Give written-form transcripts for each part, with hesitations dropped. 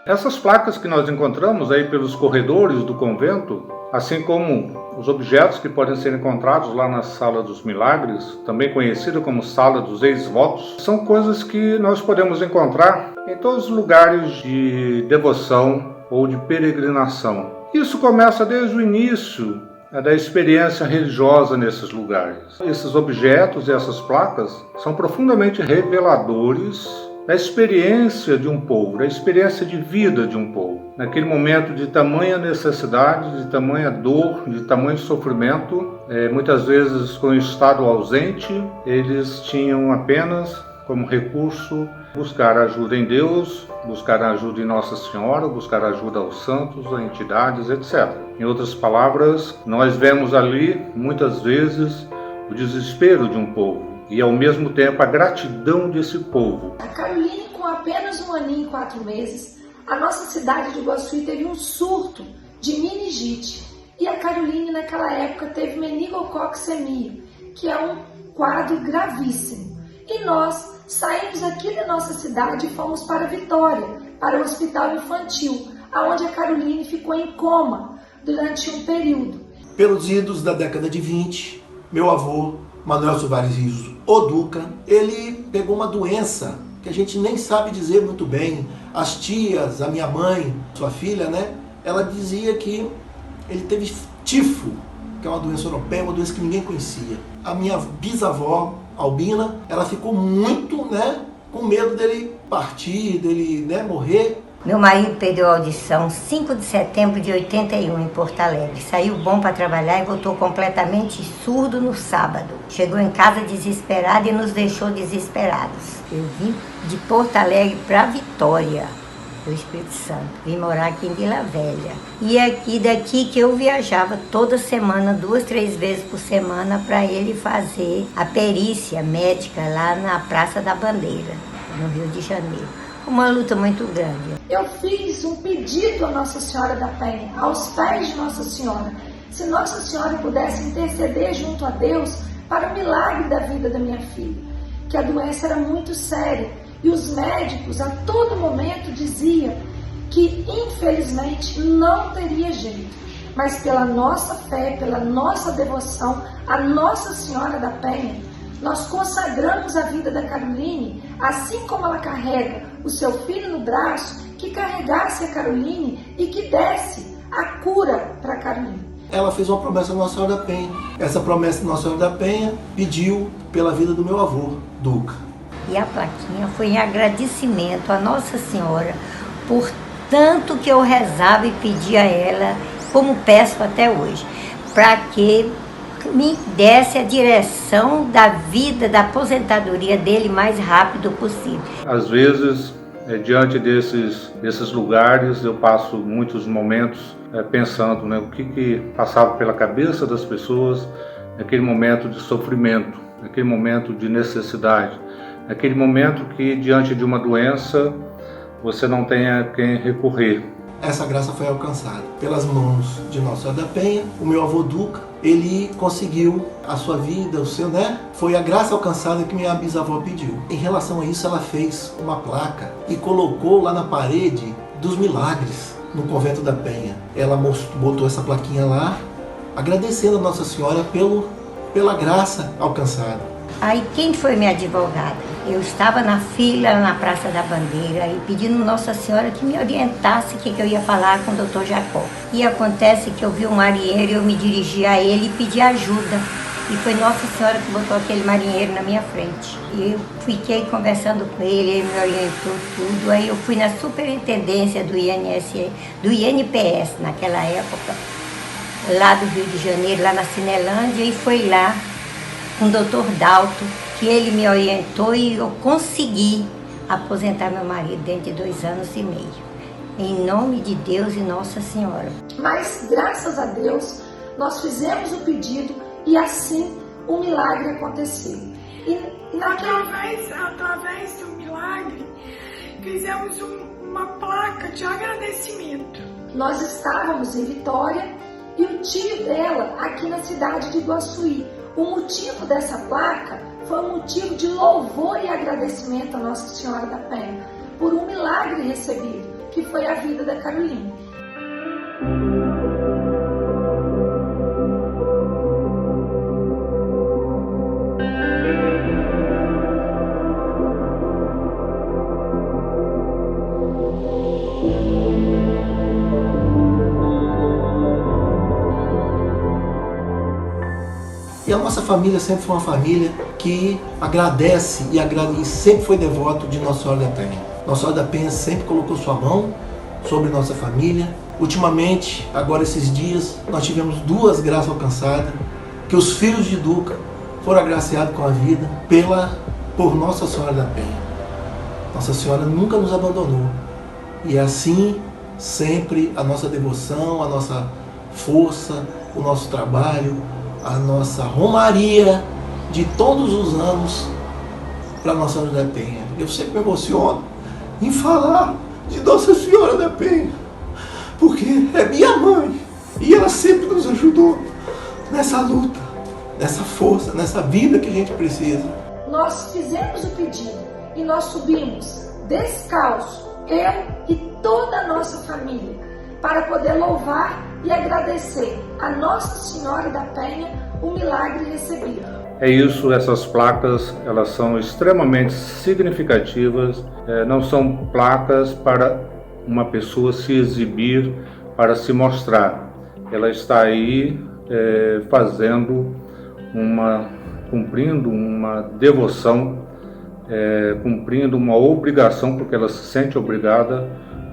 Essas placas que nós encontramos aí pelos corredores do convento, assim como os objetos que podem ser encontrados lá na Sala dos Milagres, também conhecida como Sala dos Ex-Votos, são coisas que nós podemos encontrar em todos os lugares de devoção ou de peregrinação. Isso começa desde o início da experiência religiosa nesses lugares. Esses objetos e essas placas são profundamente reveladores da experiência de um povo, da experiência de vida de um povo. Naquele momento de tamanha necessidade, de tamanha dor, de tamanho sofrimento, muitas vezes com o estado ausente, eles tinham apenas como recurso buscar ajuda em Deus, buscar ajuda em Nossa Senhora, buscar ajuda aos santos, a entidades, etc. Em outras palavras, nós vemos ali, muitas vezes, o desespero de um povo e, ao mesmo tempo, a gratidão desse povo. A Caroline, com apenas 1 aninho e 4 meses, a nossa cidade de Iguaçuí teve um surto de meningite. E a Caroline, naquela época, teve meningococcemia, que é um quadro gravíssimo. E nós saímos aqui da nossa cidade e fomos para Vitória, para o hospital infantil, onde a Caroline ficou em coma durante um período. Pelos idos da década de 20, meu avô, Manuel Soares Rios, o Duca, ele pegou uma doença que a gente nem sabe dizer muito bem. As tias, a minha mãe, sua filha, né? Ela dizia que ele teve tifo, que é uma doença europeia, uma doença que ninguém conhecia. A minha bisavó, Albina, ela ficou muito, com medo dele partir, dele, morrer. Meu marido perdeu a audição 5 de setembro de 81 em Porto Alegre. Saiu bom para trabalhar e voltou completamente surdo no sábado. Chegou em casa desesperado e nos deixou desesperados. Eu vim de Porto Alegre para Vitória, do Espírito Santo. Vim morar aqui em Vila Velha. E aqui daqui que eu viajava toda semana, 2, 3 vezes por semana, para ele fazer a perícia médica lá na Praça da Bandeira, no Rio de Janeiro. Uma luta muito grande. Eu fiz um pedido a Nossa Senhora da Penha, aos pés de Nossa Senhora, se Nossa Senhora pudesse interceder junto a Deus para o milagre da vida da minha filha, que a doença era muito séria e os médicos a todo momento diziam que infelizmente não teria jeito, mas pela nossa fé, pela nossa devoção a Nossa Senhora da Penha, nós consagramos a vida da Caroline, assim como ela carrega o seu filho no braço, que carregasse a Caroline e que desse a cura para a Caroline. Ela fez uma promessa a Nossa Senhora da Penha. Essa promessa de Nossa Senhora da Penha pediu pela vida do meu avô, Duca. E a plaquinha foi em agradecimento a Nossa Senhora por tanto que eu rezava e pedia a ela, como peço até hoje, para que me desse a direção da vida, da aposentadoria dele mais rápido possível. Às vezes, diante desses lugares, eu passo muitos momentos pensando o que passava pela cabeça das pessoas naquele momento de sofrimento, naquele momento de necessidade, naquele momento que, diante de uma doença, você não tenha a quem recorrer. Essa graça foi alcançada pelas mãos de Nossa Senhora da Penha. O meu avô Duca, ele conseguiu a sua vida, foi a graça alcançada que minha bisavó pediu. Em relação a isso, ela fez uma placa e colocou lá na parede dos milagres, no convento da Penha. Ela botou essa plaquinha lá, agradecendo a Nossa Senhora pela graça alcançada. Aí quem foi minha advogada? Eu estava na fila na Praça da Bandeira e pedindo Nossa Senhora que me orientasse o que eu ia falar com o Dr. Jacó. E acontece que eu vi um marinheiro e eu me dirigi a ele e pedi ajuda. E foi Nossa Senhora que botou aquele marinheiro na minha frente. E eu fiquei conversando com ele me orientou tudo. Aí eu fui na superintendência do INPS naquela época, lá do Rio de Janeiro, lá na Cinelândia, e foi lá com o Dr. Dalto, que ele me orientou e eu consegui aposentar meu marido dentro de 2 anos e meio. Em nome de Deus e Nossa Senhora. Mas, graças a Deus, nós fizemos o pedido e assim o milagre aconteceu. Através do milagre, fizemos uma placa de agradecimento. Nós estávamos em Vitória e o tio dela aqui na cidade de Iguaçuí. O motivo dessa placa foi um motivo de louvor e agradecimento a Nossa Senhora da Penha por um milagre recebido, que foi a vida da Caroline. E a nossa família sempre foi uma família que agradece e sempre foi devoto de Nossa Senhora da Penha. Nossa Senhora da Penha sempre colocou sua mão sobre nossa família. Ultimamente, agora esses dias, nós tivemos 2 graças alcançadas, que os filhos de Duca foram agraciados com a vida por Nossa Senhora da Penha. Nossa Senhora nunca nos abandonou. E assim, sempre a nossa devoção, a nossa força, o nosso trabalho, a nossa romaria de todos os anos para Nossa Senhora da Penha. Eu sempre me emociono em falar de Nossa Senhora da Penha, porque é minha mãe e ela sempre nos ajudou nessa luta, nessa força, nessa vida que a gente precisa. Nós fizemos o pedido e nós subimos descalço, eu e toda a nossa família, para poder louvar e agradecer a Nossa Senhora da Penha o milagre recebido. É isso, essas placas, elas são extremamente significativas, não são placas para uma pessoa se exibir, para se mostrar. Ela está aí cumprindo uma devoção, cumprindo uma obrigação, porque ela se sente obrigada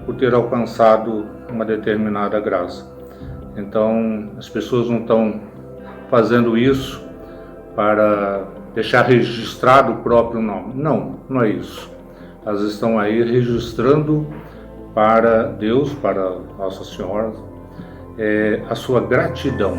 por ter alcançado uma determinada graça. Então, as pessoas não estão fazendo isso para deixar registrado o próprio nome. Não é isso. Elas estão aí registrando para Deus, para Nossa Senhora, a sua gratidão.